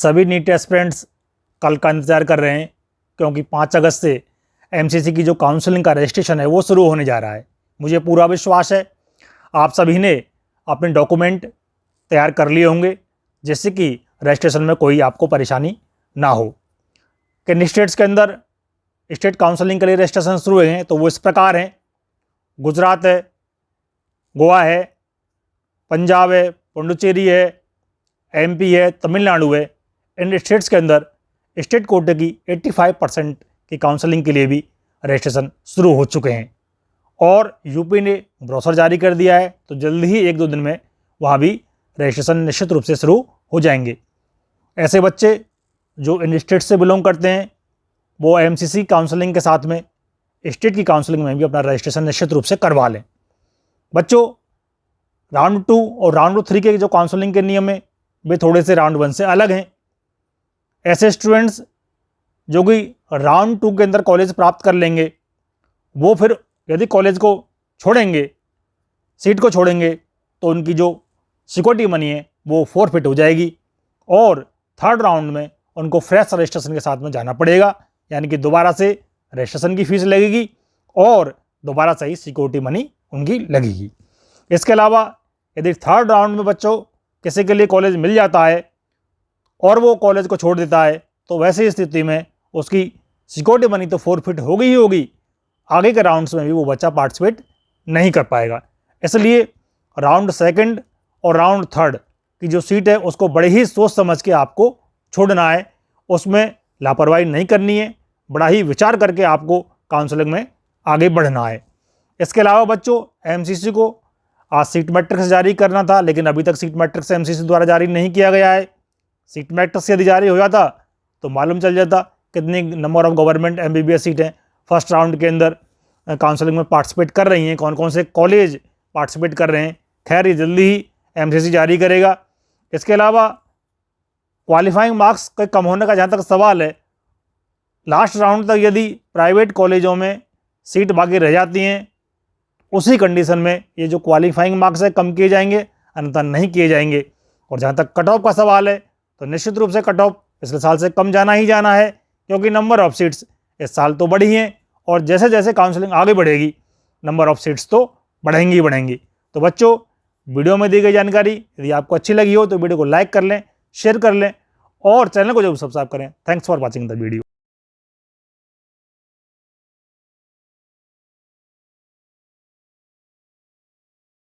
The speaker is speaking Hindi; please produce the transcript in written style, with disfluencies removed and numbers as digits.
सभी नीट एस्पिरेंट्स कल का इंतज़ार कर रहे हैं, क्योंकि 5 अगस्त से एमसीसी की जो काउंसलिंग का रजिस्ट्रेशन है वो शुरू होने जा रहा है। मुझे पूरा विश्वास है आप सभी ने अपने डॉक्यूमेंट तैयार कर लिए होंगे, जिससे कि रजिस्ट्रेशन में कोई आपको परेशानी ना हो। किन स्टेट्स के अंदर स्टेट काउंसलिंग के लिए रजिस्ट्रेशन शुरू हुए हैं तो वो इस प्रकार हैं: गुजरात है, गोवा है, पंजाब है, पुडुचेरी है, एमपी है, तमिलनाडु है। इन स्टेट्स के अंदर स्टेट कोटे की 85% की काउंसलिंग के लिए भी रजिस्ट्रेशन शुरू हो चुके हैं और यूपी ने ब्रोशर जारी कर दिया है, तो जल्द ही 1-2 दिन में वहाँ भी रजिस्ट्रेशन निश्चित रूप से शुरू हो जाएंगे। ऐसे बच्चे जो इन स्टेट से बिलोंग करते हैं वो एमसीसी काउंसलिंग के साथ में स्टेट की काउंसलिंग में भी अपना रजिस्ट्रेशन निश्चित रूप से करवा लें। बच्चों, राउंड 2 और राउंड 3 के जो काउंसलिंग के नियम है वे थोड़े से राउंड 1 से अलग हैं। ऐसे स्टूडेंट्स जो कि राउंड 2 के अंदर कॉलेज प्राप्त कर लेंगे वो फिर यदि कॉलेज को छोड़ेंगे, सीट को छोड़ेंगे, तो उनकी जो सिक्योरिटी मनी है वो फॉरफिट हो जाएगी और थर्ड राउंड में उनको फ्रेश रजिस्ट्रेशन के साथ में जाना पड़ेगा, यानी कि दोबारा से रजिस्ट्रेशन की फीस लगेगी और दोबारा से ही सिक्योरिटी मनी उनकी लगेगी। इसके अलावा यदि थर्ड राउंड में बच्चों किसी के लिए कॉलेज मिल जाता है और वो कॉलेज को छोड़ देता है, तो वैसी स्थिति में उसकी सिक्योरिटी मनी तो फॉरफिट होगी ही होगी, आगे के राउंड्स में भी वो बच्चा पार्टिसिपेट नहीं कर पाएगा। इसलिए राउंड 2 और राउंड 3 की जो सीट है उसको बड़े ही सोच समझ के आपको छोड़ना है, उसमें लापरवाही नहीं करनी है, बड़ा ही विचार करके आपको काउंसलिंग में आगे बढ़ना है। इसके अलावा बच्चों, एमसीसी को आज सीट मैट्रिक्स जारी करना था, लेकिन अभी तक सीट मैट्रिक्स एमसीसी द्वारा जारी नहीं किया गया है। सीट मैट्रिक्स यदि जारी हो जाता तो मालूम चल जाता कितनी नंबर ऑफ गवर्नमेंट एमबीबीएस सीटें फर्स्ट राउंड के अंदर काउंसलिंग में पार्टिसिपेट कर रही हैं, कौन कौन से कॉलेज पार्टिसिपेट कर रहे हैं। खैर, ये जल्दी ही एमसीसी जारी करेगा। इसके अलावा क्वालिफाइंग मार्क्स के कम होने का जहाँ तक सवाल है, लास्ट राउंड तक यदि प्राइवेट कॉलेजों में सीट बाकी रह जाती हैं, उसी कंडीशन में ये जो क्वालिफाइंग मार्क्स है कम किए जाएंगे, अन्यथा नहीं किए जाएंगे। और जहाँ तक कट ऑफ का सवाल है तो निश्चित रूप से कट ऑफ पिछले साल से कम जाना ही जाना है, क्योंकि नंबर ऑफ सीट्स इस साल तो बढ़ी हैं और जैसे जैसे काउंसलिंग आगे बढ़ेगी नंबर ऑफ सीट्स तो बढ़ेंगी ही बढ़ेंगी। तो बच्चों, वीडियो में दी गई जानकारी यदि आपको अच्छी लगी हो तो वीडियो को लाइक कर लें, शेयर कर लें और चैनल को जरूर सब्सक्राइब करें। Thanks for watching the video.